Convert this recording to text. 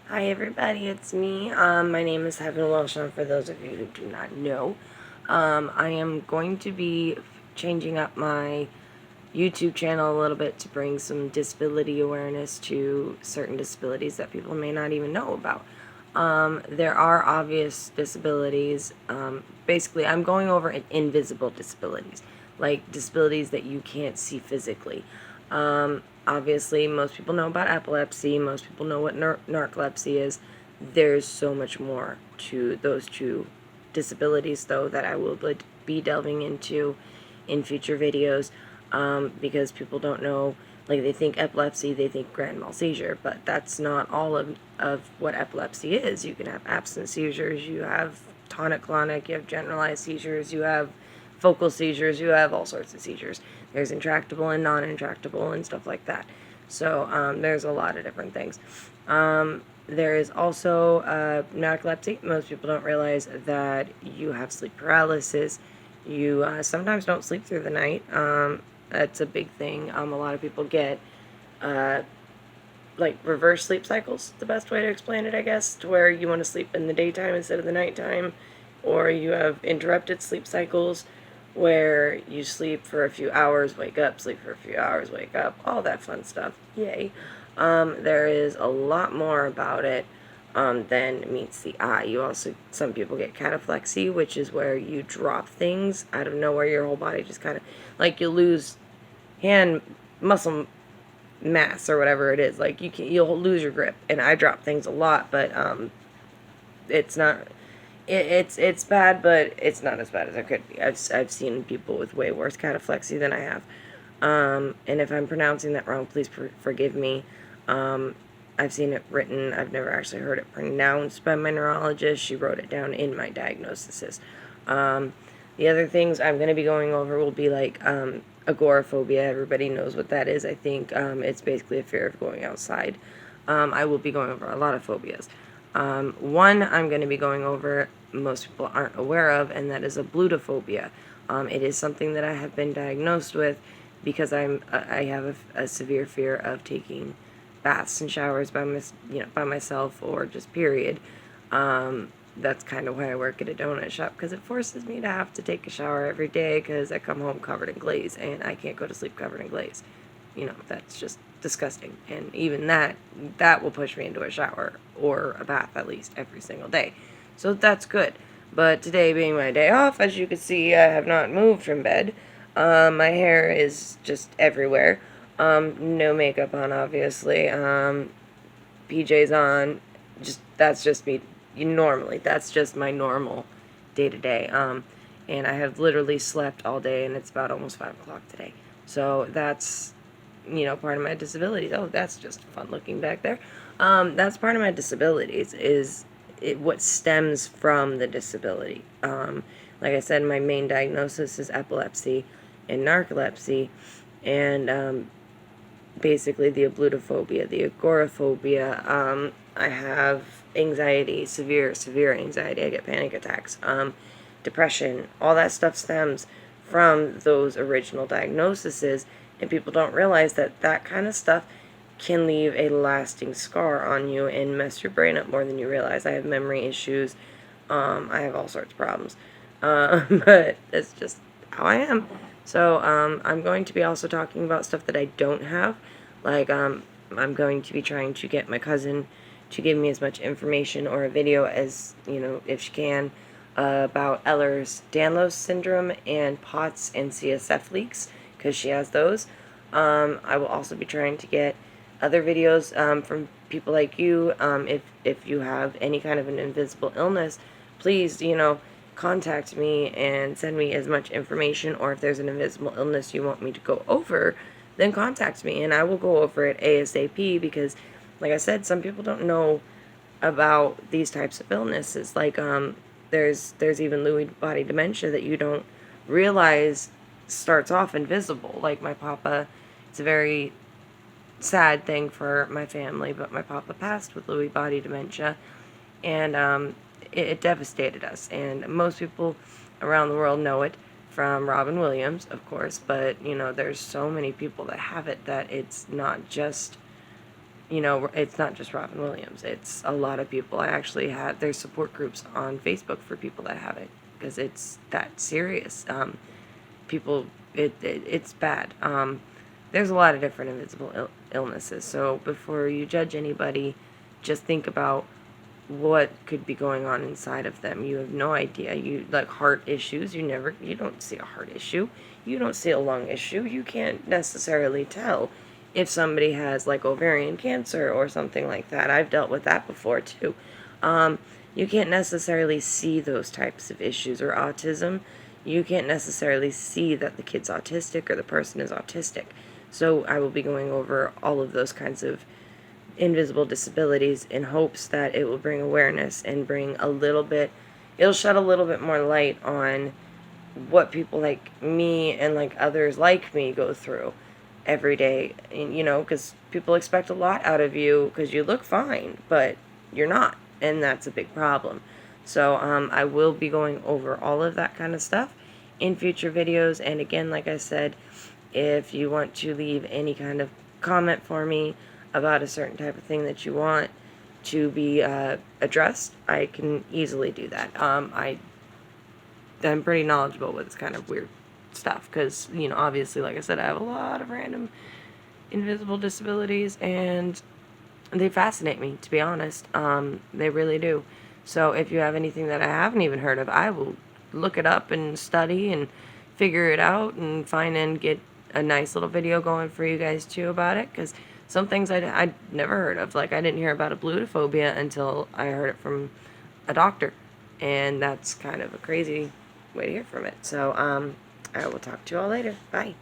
Hi everybody, it's me. My name is Heaven Welsh, and for those of you who do not know, I am going to be changing up my YouTube channel a little bit to bring some disability awareness to certain disabilities that people may not even know about. There are obvious disabilities. Basically, I'm going over invisible disabilities, like disabilities that you can't see physically. Obviously, most people know about epilepsy. Most people know what narcolepsy is. There's so much more to those two disabilities, though, that I will be delving into in future videos, because people don't know. Like, they think epilepsy, they think grand mal seizure, but that's not all of what epilepsy is. You can have absent seizures, you have tonic-clonic, you have generalized seizures, you have focal seizures, you have all sorts of seizures. There's intractable and non-intractable and stuff like that. So there's a lot of different things. There is also narcolepsy. Most people don't realize that you have sleep paralysis. You sometimes don't sleep through the night. That's a big thing. A lot of people get like reverse sleep cycles, the best way to explain it, I guess, to where you want to sleep in the daytime instead of the nighttime, or you have interrupted sleep cycles where you sleep for a few hours, wake up, sleep for a few hours, wake up, all that fun stuff. Yay. There is a lot more about it than meets the eye. You also, some people get cataplexy, which is where you drop things out of nowhere. Your whole body just kind of, like, you lose hand muscle mass or whatever it is. Like, you'll lose your grip. And I drop things a lot, but it's not. It's bad, but it's not as bad as it could be. I've seen people with way worse cataplexy than I have. And if I'm pronouncing that wrong, please forgive me. I've seen it written. I've never actually heard it pronounced by my neurologist. She wrote it down in my diagnoses. The other things I'm going to be going over will be like agoraphobia. Everybody knows what that is. I think it's basically a fear of going outside. I will be going over a lot of phobias. One I'm going to be going over most people aren't aware of, and that is a blutophobia. It is something that I have been diagnosed with because I have a severe fear of taking baths and showers by myself, or just period. That's kind of why I work at a donut shop, because it forces me to have to take a shower every day because I come home covered in glaze and I can't go to sleep covered in glaze. That's just disgusting. And even that will push me into a shower or a bath at least every single day. So that's good. But today being my day off, as you can see, I have not moved from bed. My hair is just everywhere. No makeup on, obviously. PJs on. That's just me. Normally, that's just my normal day to day. And I have literally slept all day, and it's about almost 5 o'clock today. So that's part of my disability. Oh, that's just fun looking back there. That's part of my disabilities, is what stems from the disability. Like I said, my main diagnosis is epilepsy and narcolepsy, and basically the ablutophobia, the agoraphobia. I have anxiety, severe anxiety. I get panic attacks, depression. All that stuff stems from those original diagnoses, and people don't realize that that kind of stuff can leave a lasting scar on you and mess your brain up more than you realize. I have memory issues. I have all sorts of problems. But it's just how I am. So I'm going to be also talking about stuff that I don't have. Like, I'm going to be trying to get my cousin to give me as much information or a video as, if she can, about Ehlers-Danlos syndrome and POTS and CSF leaks, because she has those. I will also be trying to get other videos from people like you. If you have any kind of an invisible illness, please, contact me and send me as much information, or if there's an invisible illness you want me to go over, then contact me and I will go over it ASAP, because like I said, some people don't know about these types of illnesses. Like there's even Lewy body dementia that you don't realize starts off invisible. Like my papa, it's a very sad thing for my family, but my papa passed with Lewy body dementia, and it devastated us. And most people around the world know it from Robin Williams, of course, but there's so many people that have it that it's not just you know, it's not just Robin Williams. It's a lot of people. I actually have, there's support groups on Facebook for people that have it, because it's that serious. People, it's bad. There's a lot of different invisible illnesses. So before you judge anybody, just think about what could be going on inside of them. You have no idea. You, like heart issues, you don't see a heart issue. You don't see a lung issue. You can't necessarily tell if somebody has like ovarian cancer or something like that. I've dealt with that before too. You can't necessarily see those types of issues, or autism. You can't necessarily see that the kid's autistic or the person is autistic. So I will be going over all of those kinds of invisible disabilities in hopes that it will bring awareness and bring a little bit, it'll shed a little bit more light on what people like me and like others like me go through every day. And, you know, because people expect a lot out of you because you look fine, but you're not, and that's a big problem. So I will be going over all of that kind of stuff in future videos. And again, like I said, if you want to leave any kind of comment for me about a certain type of thing that you want to be addressed, I can easily do that. I'm pretty knowledgeable with this kind of weird stuff because, you know, obviously, like I said, I have a lot of random invisible disabilities, and they fascinate me, to be honest. They really do. So if you have anything that I haven't even heard of, I will look it up and study and figure it out and find and get a nice little video going for you guys too about it, because some things I'd never heard of. Like, I didn't hear about ablutophobia until I heard it from a doctor, and that's kind of a crazy way to hear from it. So I will talk to you all later. Bye.